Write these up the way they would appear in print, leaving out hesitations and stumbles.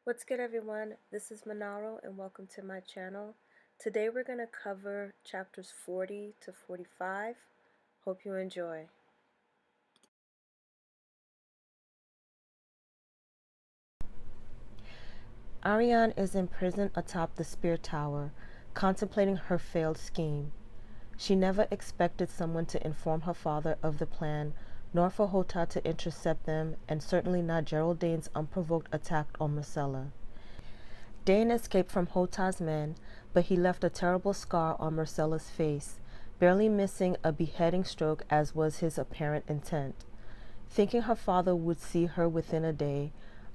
What's good, everyone? This is Monaro and welcome to my channel. Today we're going to cover chapters 40 to 45. Hope you enjoy. Arianne is imprisoned atop the spear tower, contemplating her failed scheme. She never expected someone to inform her father of the plan, nor for Hota to intercept them, and certainly not Gerald Dane's unprovoked attack on Myrcella. Dane escaped from Hota's men, but he left a terrible scar on Myrcella's face, barely missing a beheading stroke as was his apparent intent. Thinking her father would see her within a day,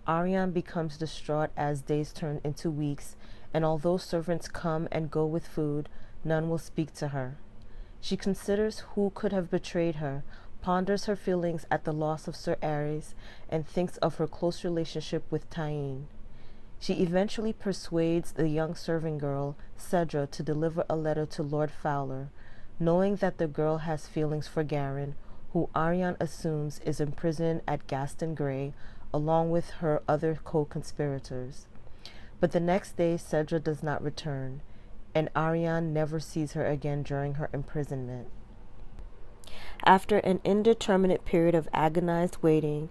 Arianne becomes distraught as days turn into weeks, and although servants come and go with food, none will speak to her. She considers who could have betrayed her, ponders her feelings at the loss of Sir Ares, and thinks of her close relationship with Tyene. She eventually persuades the young serving girl, Cedra, to deliver a letter to Lord Fowler, knowing that the girl has feelings for Garin, who Arianne assumes is imprisoned at Gaston Grey, along with her other co-conspirators. But the next day, Cedra does not return, and Arianne never sees her again during her imprisonment. After an indeterminate period of agonized waiting,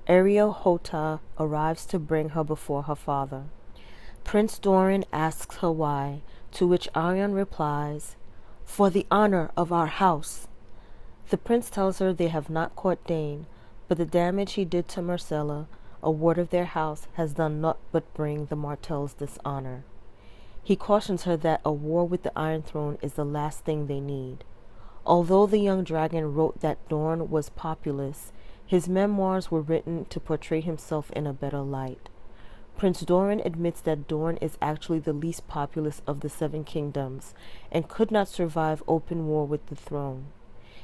Ariel Hota arrives to bring her before her father. Prince Doran asks her why, to which Arianne replies, "For the honor of our house." The prince tells her they have not caught Dane, but the damage he did to Myrcella, a ward of their house, has done naught but bring the Martells dishonor. He cautions her that a war with the Iron Throne is the last thing they need. Although the young dragon wrote that Dorne was populous, his memoirs were written to portray himself in a better light. Prince Doran admits that Dorne is actually the least populous of the Seven Kingdoms, and could not survive open war with the throne.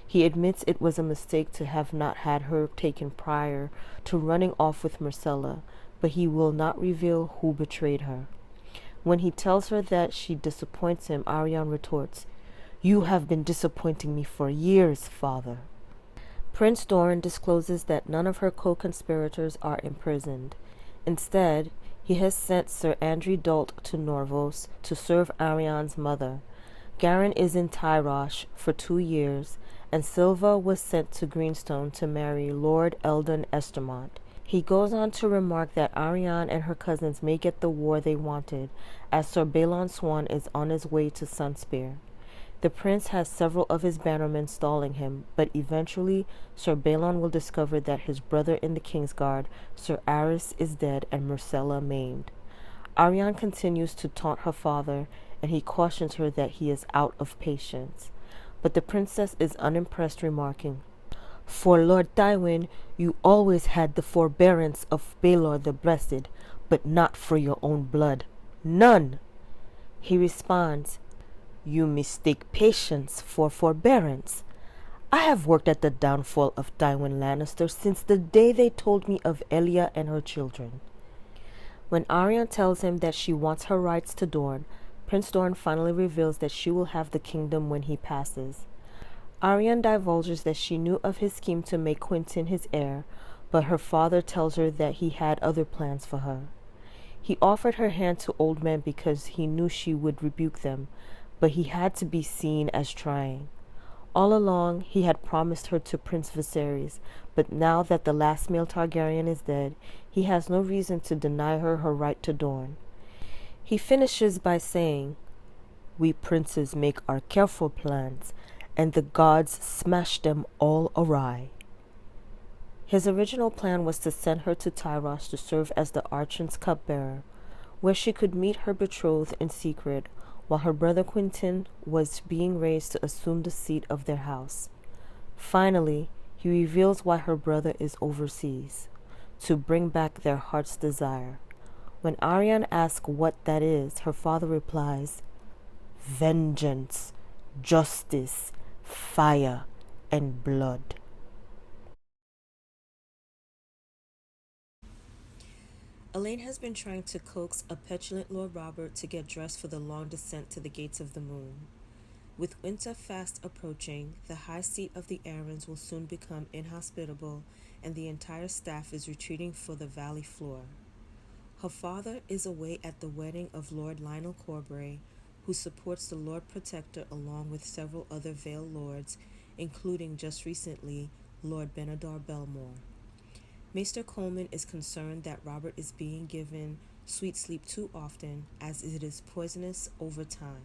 He admits it was a mistake to have not had her taken prior to running off with Myrcella, but he will not reveal who betrayed her. When he tells her that she disappoints him, Arianne retorts, "You have been disappointing me for years, father." Prince Doran discloses that none of her co-conspirators are imprisoned. Instead, he has sent Sir Andry Dalt to Norvos to serve Arianne's mother. Garin is in Tyrosh for 2 years, and Silva was sent to Greenstone to marry Lord Eldon Estermont. He goes on to remark that Arianne and her cousins may get the war they wanted, as Sir Balon Swan is on his way to Sunspear. The prince has several of his bannermen stalling him, but eventually Sir Balon will discover that his brother in the Kingsguard, Sir Aris, is dead and Myrcella maimed. Arianne continues to taunt her father, and he cautions her that he is out of patience. But the princess is unimpressed, remarking, "For Lord Tywin, you always had the forbearance of Baelor the Blessed, but not for your own blood. None." He responds, "You mistake patience for forbearance. I have worked at the downfall of Tywin Lannister since the day they told me of Elia and her children." When Arianne tells him that she wants her rights to Dorne, Prince Dorne finally reveals that she will have the kingdom when he passes. Arianne divulges that she knew of his scheme to make Quentyn his heir, but her father tells her that he had other plans for her. He offered her hand to old men because he knew she would rebuke them, but he had to be seen as trying. All along, he had promised her to Prince Viserys, but now that the last male Targaryen is dead, he has no reason to deny her her right to Dorne. He finishes by saying, "We princes make our careful plans, and the gods smash them all awry." His original plan was to send her to Tyrosh to serve as the Archon's cupbearer, where she could meet her betrothed in secret, while her brother Quentyn was being raised to assume the seat of their house. Finally, he reveals why her brother is overseas, to bring back their heart's desire. When Arianne asks what that is, her father replies, "Vengeance, justice, fire, and blood." Alayne has been trying to coax a petulant Lord Robert to get dressed for the long descent to the Gates of the Moon. With winter fast approaching, the high seat of the Arryns will soon become inhospitable, and the entire staff is retreating for the valley floor. Her father is away at the wedding of Lord Lionel Corbray, who supports the Lord Protector along with several other Vale lords, including just recently Lord Benedar Belmore. Maester Coleman is concerned that Robert is being given sweet sleep too often, as it is poisonous over time.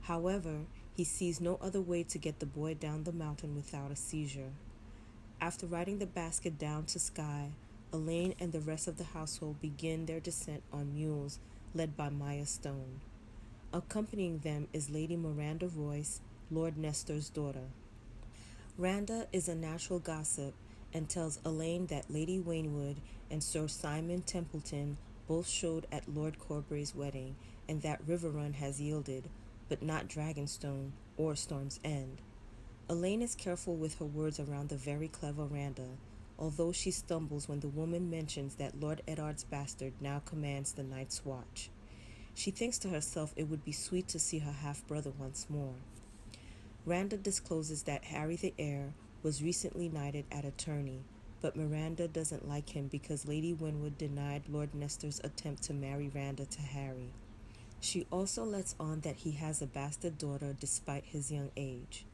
However, he sees no other way to get the boy down the mountain without a seizure. After riding the basket down to Skye, Alayne and the rest of the household begin their descent on mules led by Maya Stone. Accompanying them is Lady Miranda Royce, Lord Nestor's daughter. Randa is a natural gossip and tells Alayne that Lady Waynwood and Sir Simon Templeton both showed at Lord Corbray's wedding, and that Riverrun has yielded, but not Dragonstone or Storm's End. Alayne is careful with her words around the very clever Randa, although she stumbles when the woman mentions that Lord Eddard's bastard now commands the Night's Watch. She thinks to herself it would be sweet to see her half-brother once more. Randa discloses that Harry the heir was recently knighted at a tourney, but Miranda doesn't like him because Lady Winwood denied Lord Nestor's attempt to marry Randa to Harry. She also lets on that he has a bastard daughter despite his young age.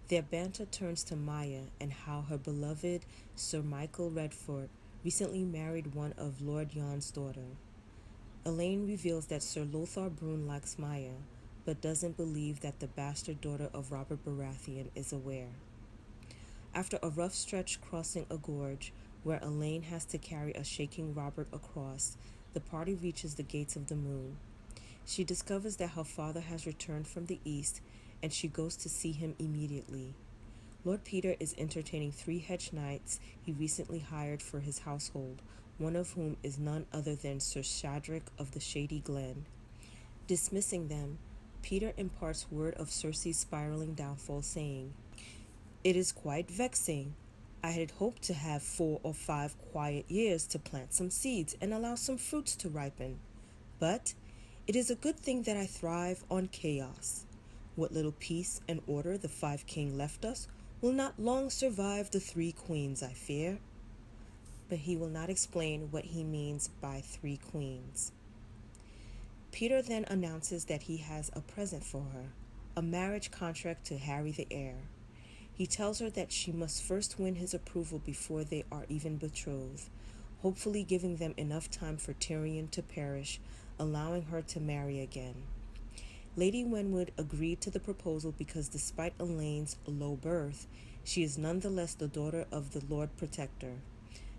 Their banter turns to Maya and how her beloved Sir Michael Redford recently married one of Lord Yon's daughter. Alayne reveals that Sir Lothar Brune likes Maya, but doesn't believe that the bastard daughter of Robert Baratheon is aware. After a rough stretch crossing a gorge, where Alayne has to carry a shaking Robert across, the party reaches the Gates of the Moon. She discovers that her father has returned from the east, and she goes to see him immediately. Lord Peter is entertaining 3 hedge knights he recently hired for his household, one of whom is none other than Sir Shadrach of the Shady Glen. Dismissing them, Peter imparts word of Cersei's spiraling downfall, saying, "It is quite vexing. I had hoped to have 4 or 5 quiet years to plant some seeds and allow some fruits to ripen. But it is a good thing that I thrive on chaos. What little peace and order the 5 king left us will not long survive the 3 queens, I fear." But he will not explain what he means by 3 queens. Peter then announces that he has a present for her, a marriage contract to Harry the heir. He tells her that she must first win his approval before they are even betrothed, hopefully giving them enough time for Tyrion to perish, allowing her to marry again. Lady Winwood agreed to the proposal because despite Alayne's low birth, she is nonetheless the daughter of the Lord Protector.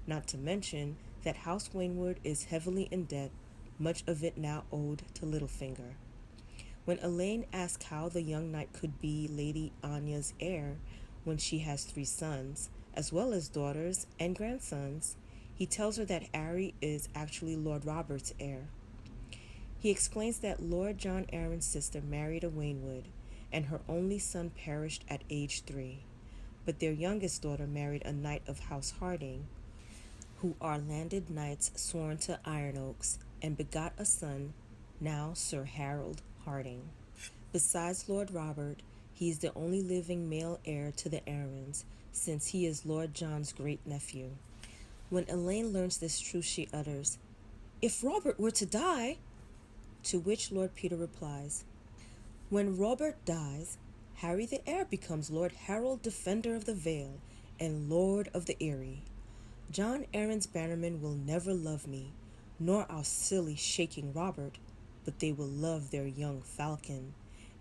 Not to mention that House Waynwood is heavily in debt, much of it now owed to Littlefinger. When Alayne asks how the young knight could be Lady Anya's heir when she has 3 sons, as well as daughters and grandsons, he tells her that Harry is actually Lord Robert's heir. He explains that Lord John Arryn's sister married a Waynwood, and her only son perished at age 3, but their youngest daughter married a knight of House Harding, who are landed knights sworn to Iron Oaks, and begot a son, now Sir Harold Harding. Besides Lord Robert, he is the only living male heir to the Arryns, since he is Lord John's great-nephew. When Alayne learns this truth, she utters, "If Robert were to die," to which Lord Peter replies, "When Robert dies, Harry the heir becomes Lord Harold, Defender of the Vale, and Lord of the Eyrie. John Arryn's bannermen will never love me, nor our silly shaking Robert, but they will love their young falcon.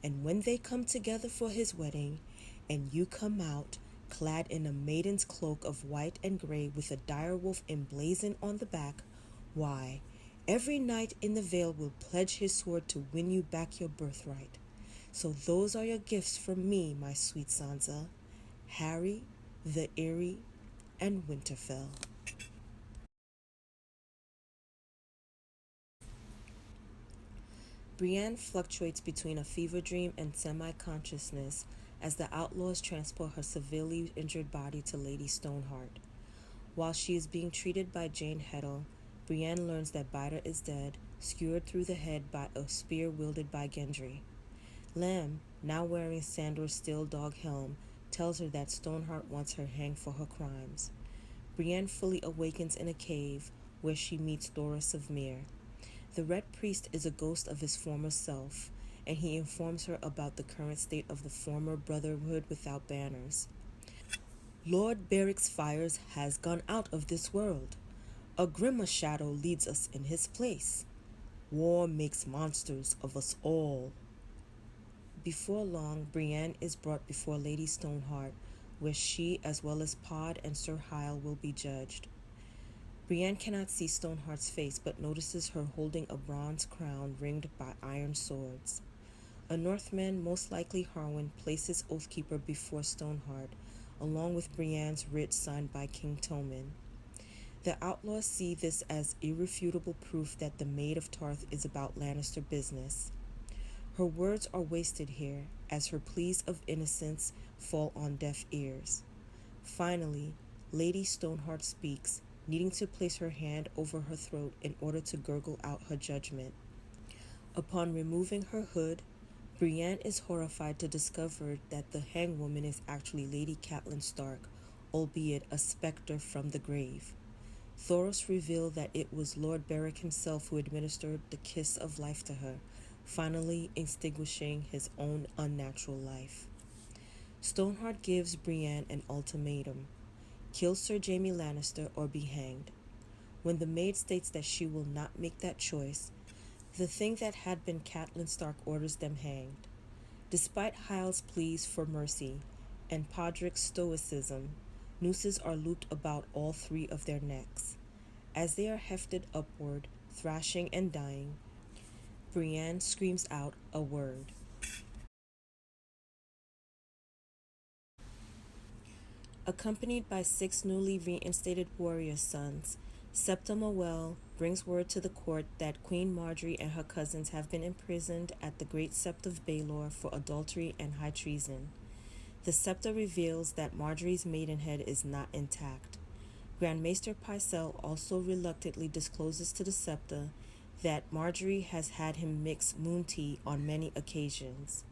And when they come together for his wedding, and you come out, clad in a maiden's cloak of white and gray with a direwolf emblazoned on the back, why, every knight in the Vale will pledge his sword to win you back your birthright. So those are your gifts from me, my sweet Sansa, Harry, the Eyrie, and Winterfell." Brienne fluctuates between a fever dream and semi-consciousness as the outlaws transport her severely injured body to Lady Stoneheart. While she is being treated by Jane Heddle, Brienne learns that Biter is dead, skewered through the head by a spear wielded by Gendry. Lamb, now wearing Sandor's steel dog helm, tells her that Stoneheart wants her hanged for her crimes. Brienne fully awakens in a cave, where she meets Thoros of Myr. The Red Priest is a ghost of his former self, and he informs her about the current state of the former Brotherhood without banners. Lord Beric's fires has gone out of this world. A grimmer shadow leads us in his place. War makes monsters of us all. Before long, Brienne is brought before Lady Stoneheart, where she, as well as Pod and Sir Hyle, will be judged. Brienne cannot see Stoneheart's face, but notices her holding a bronze crown ringed by iron swords. A Northman, most likely Harwin, places Oathkeeper before Stoneheart, along with Brienne's writ signed by King Tommen. The outlaws see this as irrefutable proof that the Maid of Tarth is about Lannister business. Her words are wasted here, as her pleas of innocence fall on deaf ears. Finally, Lady Stoneheart speaks, needing to place her hand over her throat in order to gurgle out her judgment. Upon removing her hood, Brienne is horrified to discover that the hangwoman is actually Lady Catelyn Stark, albeit a specter from the grave. Thoros revealed that it was Lord Beric himself who administered the kiss of life to her, finally extinguishing his own unnatural life. Stoneheart gives Brienne an ultimatum: kill Sir Jaime Lannister or be hanged. When the maid states that she will not make that choice, the thing that had been Catelyn Stark orders them hanged. Despite Hyle's pleas for mercy and Podrick's stoicism, nooses are looped about all three of their necks. As they are hefted upward, thrashing and dying, Brienne screams out a word. Accompanied by 6 newly reinstated warrior sons, Samwell brings word to the court that Queen Margaery and her cousins have been imprisoned at the Great Sept of Baelor for adultery and high treason. The Septa reveals that Margaery's maidenhead is not intact. Grand Maester Pycelle also reluctantly discloses to the Septa that Margaery has had him mix moon tea on many occasions.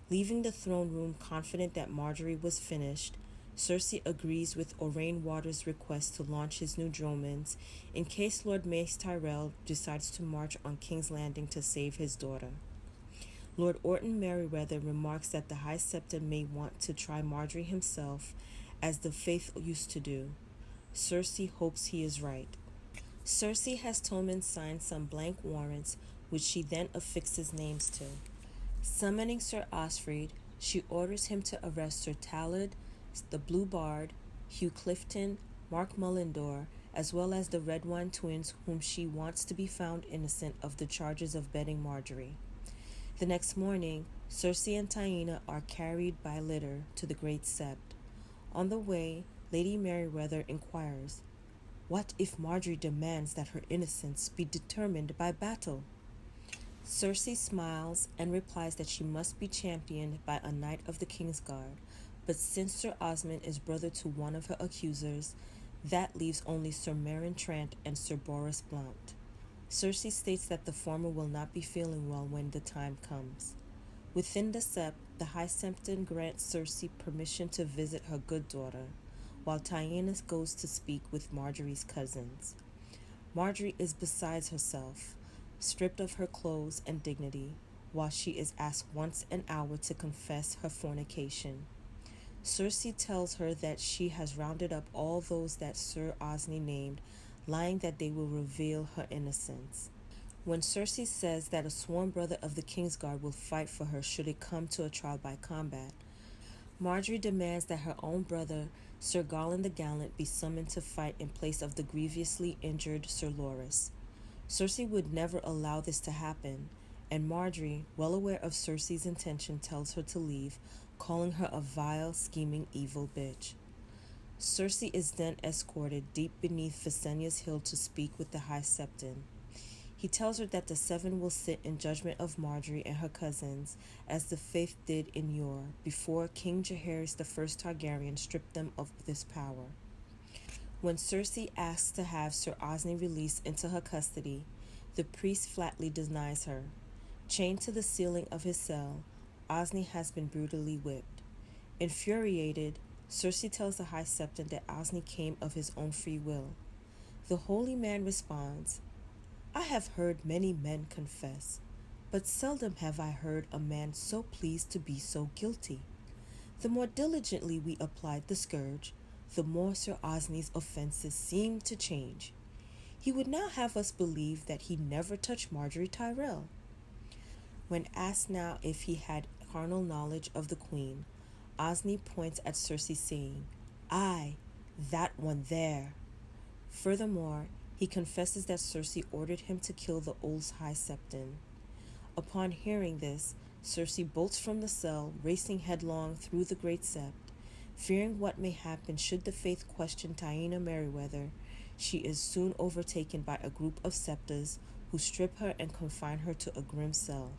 Leaving the throne room confident that Margaery was finished, Cersei agrees with Orain Water's request to launch his new Dromans in case Lord Mace Tyrell decides to march on King's Landing to save his daughter. Lord Orton Merryweather remarks that the High Septon may want to try Margaery himself, as the Faith used to do. Cersei hopes he is right. Cersei has Tommen sign some blank warrants, which she then affixes names to. Summoning Sir Osfryd, she orders him to arrest Sir Talad, the Blue Bard, Hugh Clifton, Mark Mullendore, as well as the Redwyne twins, whom she wants to be found innocent of the charges of bedding Margaery. The next morning, Cersei and Taena are carried by litter to the Great Sept. On the way, Lady Merryweather inquires, "What if Margaery demands that her innocence be determined by battle?" Cersei smiles and replies that she must be championed by a knight of the Kingsguard, but since Sir Osmond is brother to one of her accusers, that leaves only Sir Meryn Trant and Sir Boros Blount. Cersei states that the former will not be feeling well when the time comes. Within the Sept, the High Septon grants Cersei permission to visit her good daughter, while Taena goes to speak with Margaery's cousins. Margaery is beside herself, stripped of her clothes and dignity, while she is asked once an hour to confess her fornication. Cersei tells her that she has rounded up all those that Sir Osney named, lying that they will reveal her innocence. When Cersei says that a sworn brother of the Kingsguard will fight for her should it come to a trial by combat, Margaery demands that her own brother, Sir Garland the Gallant, be summoned to fight in place of the grievously injured Sir Loras. Cersei would never allow this to happen, and Margaery, well aware of Cersei's intention, tells her to leave, calling her a vile, scheming, evil bitch. Cersei is then escorted deep beneath Visenya's hill to speak with the High Septon. He tells her that the Seven will sit in judgment of Margaery and her cousins, as the Faith did in yore, before King Jaehaerys the First Targaryen stripped them of this power. When Cersei asks to have Sir Osney released into her custody, the priest flatly denies her. Chained to the ceiling of his cell, Osney has been brutally whipped. Infuriated, Cersei tells the High Septon that Osney came of his own free will. The holy man responds, I have heard many men confess, but seldom have I heard a man so pleased to be so guilty. The more diligently we applied the scourge, the more Sir Osney's offences seemed to change. He would now have us believe that he never touched Marjorie Tyrell. When asked now if he had carnal knowledge of the Queen, Osney points at Cersei, saying, Aye, that one there. Furthermore, he confesses that Cersei ordered him to kill the old High Septon. Upon hearing this, Cersei bolts from the cell, racing headlong through the great sept. Fearing what may happen should the faith question Taena Merryweather, she is soon overtaken by a group of septas who strip her and confine her to a grim cell.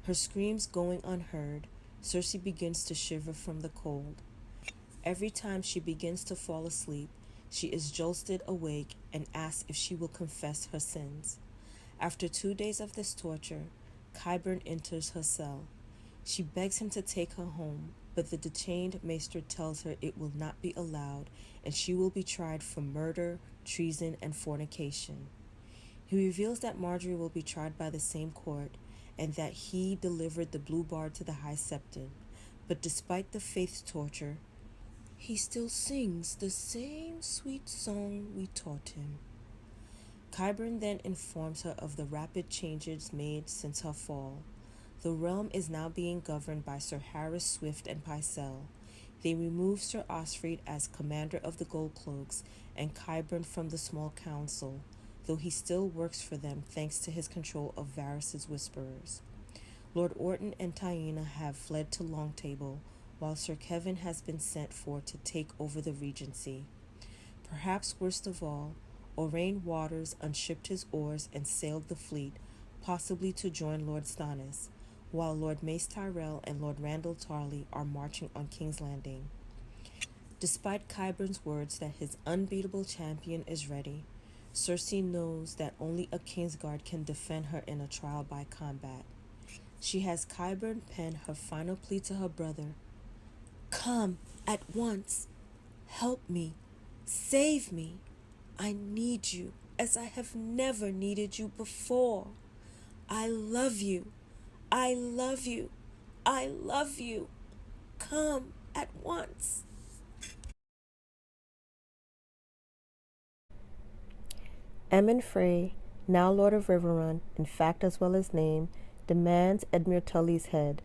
Her screams going unheard, Cersei begins to shiver from the cold. Every time she begins to fall asleep, she is jolted awake and asked if she will confess her sins. After 2 days of this torture, Qyburn enters her cell. She begs him to take her home, but the detained maester tells her it will not be allowed, and she will be tried for murder, treason, and fornication. He reveals that Marjorie will be tried by the same court, and that he delivered the blue bard to the High Septon. But despite the faith's torture, he still sings the same sweet song we taught him. Qyburn then informs her of the rapid changes made since her fall. The realm is now being governed by Sir Harys Swift and Pycelle. They removed Sir Osfryd as commander of the Goldcloaks and Qyburn from the small council, though he still works for them thanks to his control of Varys' whisperers. Lord Orton and Taena have fled to Longtable, while Sir Kevin has been sent for to take over the regency. Perhaps worst of all, Owain Waters unshipped his oars and sailed the fleet, possibly to join Lord Stannis, while Lord Mace Tyrell and Lord Randall Tarley are marching on King's Landing. Despite Qyburn's words that his unbeatable champion is ready, Cersei knows that only a Kingsguard can defend her in a trial by combat. She has Qyburn pen her final plea to her brother. Come at once. Help me. Save me. I need you as I have never needed you before. I love you. I love you. I love you. Come at once. Aemon Frey, now Lord of Riverrun, in fact as well as name, demands Edmure Tully's head.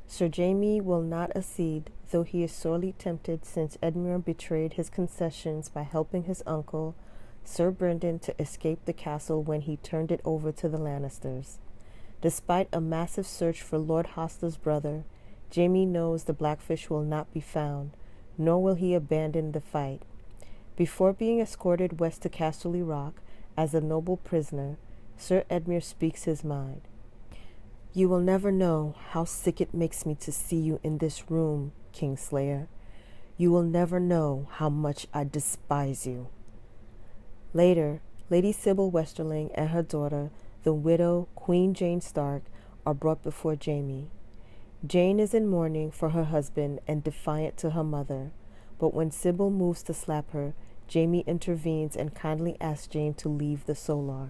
Sir Jaime will not accede, though he is sorely tempted since Edmure betrayed his concessions by helping his uncle, Sir Brendan, to escape the castle when he turned it over to the Lannisters. Despite a massive search for Lord Hoster's brother, Jaime knows the Blackfish will not be found, nor will he abandon the fight. Before being escorted west to Casterly Rock as a noble prisoner, Sir Edmure speaks his mind. You will never know how sick it makes me to see you in this room, Kingslayer. You will never know how much I despise you. Later, Lady Sybil Westerling and her daughter, the widow Queen Jane Stark, are brought before Jaime. Jane is in mourning for her husband and defiant to her mother, but when Sybil moves to slap her, Jaime intervenes and kindly asks Jane to leave the Solar.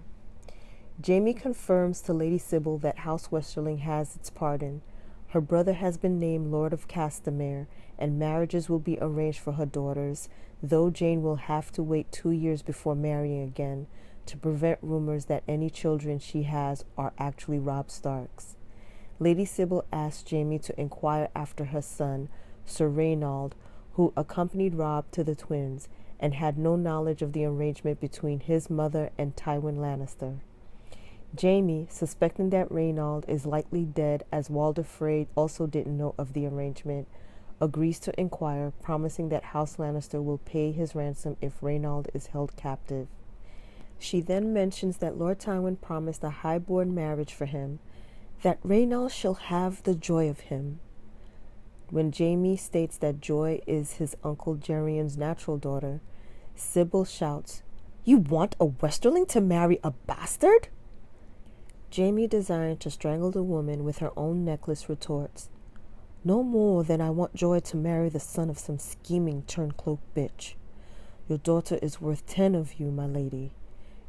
Jaime confirms to Lady Sybil that House Westerling has its pardon. Her brother has been named Lord of Castamere, and marriages will be arranged for her daughters, though Jane will have to wait 2 years before marrying again to prevent rumors that any children she has are actually Robb Stark's. Lady Sybil asks Jaime to inquire after her son, Sir Reynold, who accompanied Robb to the twins and had no knowledge of the arrangement between his mother and Tywin Lannister. Jaime, suspecting that Reynold is likely dead as Walder Frey also didn't know of the arrangement, agrees to inquire, promising that House Lannister will pay his ransom if Reynold is held captive. She then mentions that Lord Tywin promised a high-born marriage for him, that Reynold shall have the joy of him. When Jaime states that Joy is his uncle Gerion's natural daughter, Sybil shouts, You want a Westerling to marry a bastard? Jaime, desiring to strangle the woman with her own necklace, retorts, No more than I want Joy to marry the son of some scheming turncloak bitch. Your daughter is worth 10 of you, my lady.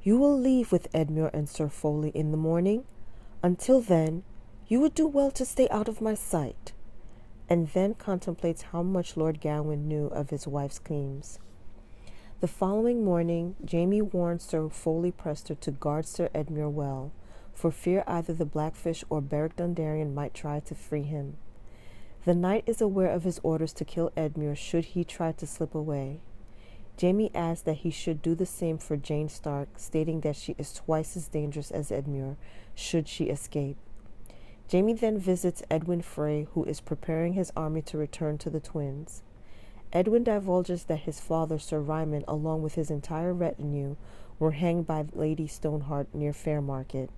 You will leave with Edmure and Sir Foley in the morning. Until then, you would do well to stay out of my sight." And then contemplates how much Lord Gawain knew of his wife's claims. The following morning, Jaime warned Sir Foley Prester to guard Sir Edmure well, for fear either the Blackfish or Beric Dondarrion might try to free him. The knight is aware of his orders to kill Edmure should he try to slip away. Jaime adds that he should do the same for Jane Stark, stating that she is twice as dangerous as Edmure should she escape. Jaime then visits Edwin Frey, who is preparing his army to return to the twins. Edwin divulges that his father, Sir Ryman, along with his entire retinue, were hanged by Lady Stoneheart near Fairmarket.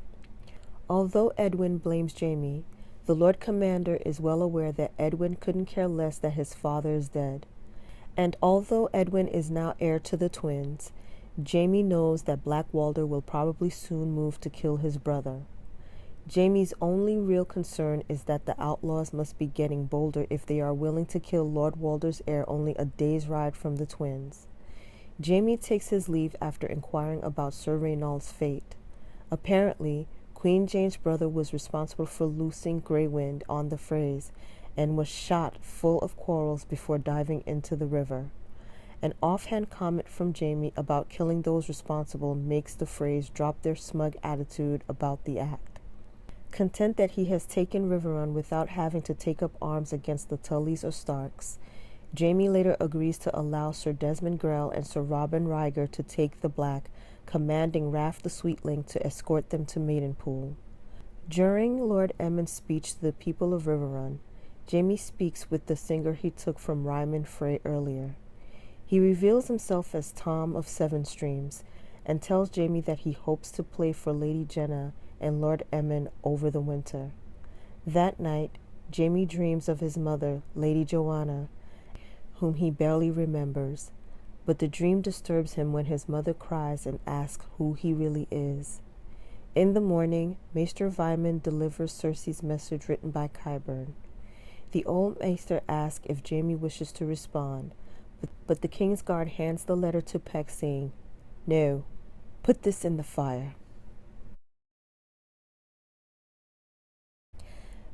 Although Edwin blames Jaime, the Lord Commander is well aware that Edwin couldn't care less that his father is dead. And although Edwin is now heir to the twins, Jaime knows that Black Walder will probably soon move to kill his brother. Jaime's only real concern is that the outlaws must be getting bolder if they are willing to kill Lord Walder's heir only a day's ride from the twins. Jaime takes his leave after inquiring about Sir Reynald's fate. Apparently, Queen Jane's brother was responsible for loosing Greywind on the Freys and was shot full of quarrels before diving into the river. An offhand comment from Jaime about killing those responsible makes the Freys drop their smug attitude about the act. Content that he has taken Riverrun without having to take up arms against the Tullys or Starks, Jaime later agrees to allow Sir Desmond Grell and Sir Robin Ryger to take the Black, commanding Raff the Sweetling to escort them to Maidenpool. During Lord Emmond's speech to the people of Riverrun, Jaime speaks with the singer he took from Ryman Frey earlier. He reveals himself as Tom of Seven Streams and tells Jaime that he hopes to play for Lady Jenna and Lord Emmond over the winter. That night, Jaime dreams of his mother, Lady Joanna, whom he barely remembers, but the dream disturbs him when his mother cries and asks who he really is. In the morning, Maester Vyman delivers Cersei's message written by Qyburn. The old Maester asks if Jaime wishes to respond, but the King's Guard hands the letter to Peck, saying, "No, put this in the fire."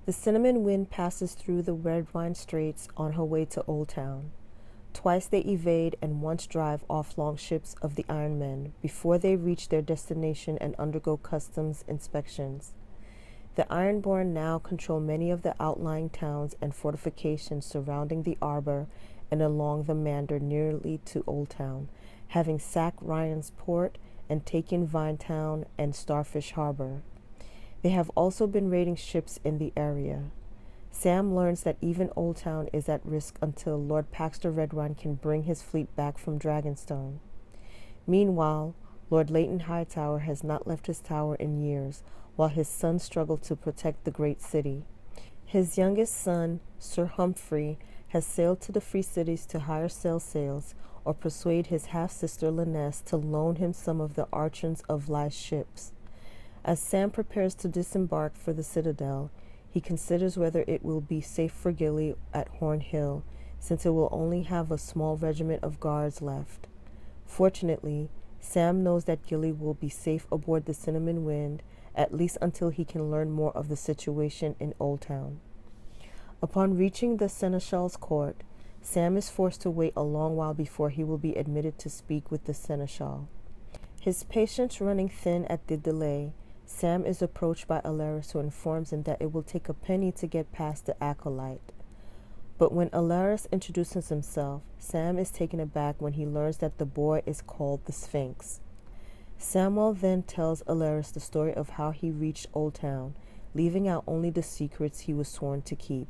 The Cinnamon Wind passes through the Redwyne Straits on her way to Old Town. Twice they evade and once drive off longships of the Iron Men before they reach their destination and undergo customs inspections. The Ironborn now control many of the outlying towns and fortifications surrounding the Arbor and along the Mander nearly to Old Town, having sacked Ryan's Port and taken Vinetown and Starfish Harbor. They have also been raiding ships in the area. Sam learns that even Old Town is at risk until Lord Paxter Redwyne can bring his fleet back from Dragonstone. Meanwhile, Lord Leighton Hightower has not left his tower in years, while his sons struggle to protect the great city. His youngest son, Sir Humphrey, has sailed to the Free Cities to hire sails or persuade his half-sister Lynesse to loan him some of the Archons of Lye's ships. As Sam prepares to disembark for the Citadel, he considers whether it will be safe for Gilly at Horn Hill, since it will only have a small regiment of guards left. Fortunately, Sam knows that Gilly will be safe aboard the Cinnamon Wind, at least until he can learn more of the situation in Old Town. Upon reaching the Seneschal's court, Sam is forced to wait a long while before he will be admitted to speak with the Seneschal. His patience running thin at the delay, Sam is approached by Alaris, who informs him that it will take a penny to get past the acolyte. But when Alaris introduces himself, Sam is taken aback when he learns that the boy is called the Sphinx. Samwell then tells Alaris the story of how he reached Old Town, leaving out only the secrets he was sworn to keep.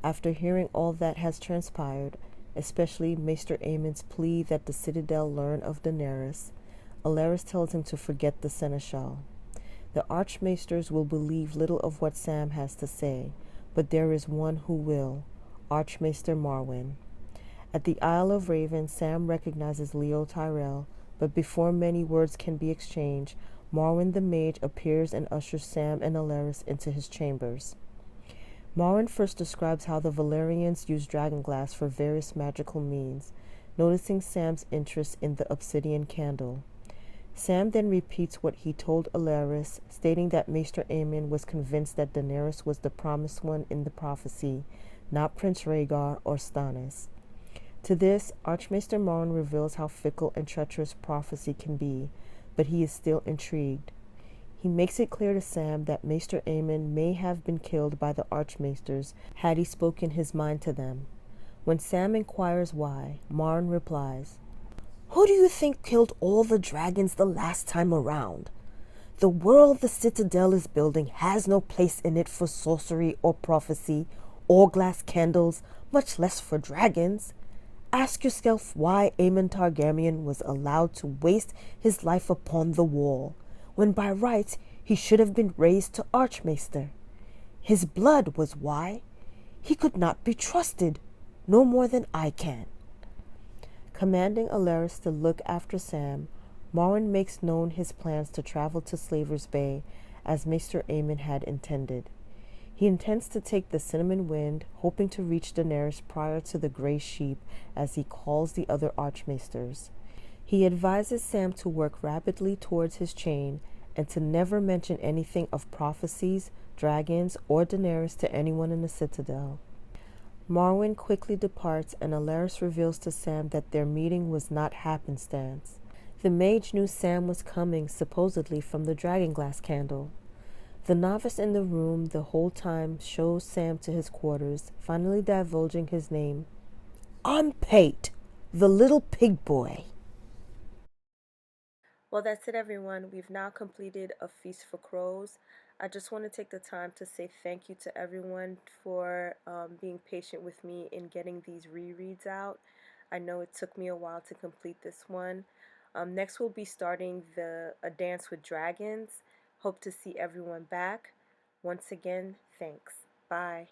After hearing all that has transpired, especially Maester Aemon's plea that the Citadel learn of Daenerys, Alaris tells him to forget the Seneschal. The Archmaesters will believe little of what Sam has to say, but there is one who will, Archmaester Marwyn. At the Isle of Raven, Sam recognizes Leo Tyrell, but before many words can be exchanged, Marwyn the Mage appears and ushers Sam and Alaris into his chambers. Marwyn first describes how the Valyrians use dragonglass for various magical means, noticing Sam's interest in the obsidian candle. Sam then repeats what he told Alaris, stating that Maester Aemon was convinced that Daenerys was the promised one in the prophecy, not Prince Rhaegar or Stannis. To this, Archmaester Morn reveals how fickle and treacherous prophecy can be, but he is still intrigued. He makes it clear to Sam that Maester Aemon may have been killed by the Archmaesters had he spoken his mind to them. When Sam inquires why, Marn replies, "Who do you think killed all the dragons the last time around? The world the Citadel is building has no place in it for sorcery or prophecy or glass candles, much less for dragons. Ask yourself why Aemon Targaryen was allowed to waste his life upon the wall, when by rights he should have been raised to Archmaester. His blood was why. He could not be trusted, no more than I can." Commanding Alaris to look after Sam, Marwyn makes known his plans to travel to Slaver's Bay as Maester Aemon had intended. He intends to take the Cinnamon Wind, hoping to reach Daenerys prior to the Grey Sheep, as he calls the other Archmaesters. He advises Sam to work rapidly towards his chain and to never mention anything of prophecies, dragons, or Daenerys to anyone in the Citadel. Marwyn quickly departs, and Alaris reveals to Sam that their meeting was not happenstance. The mage knew Sam was coming, supposedly from the dragonglass candle. The novice in the room the whole time shows Sam to his quarters, finally divulging his name. "I'm Pate, the little pig boy." Well, that's it, everyone. We've now completed A Feast for Crows. I just want to take the time to say thank you to everyone for being patient with me in getting these rereads out. I know it took me a while to complete this one. Next, we'll be starting A Dance with Dragons. Hope to see everyone back. Once again, thanks. Bye.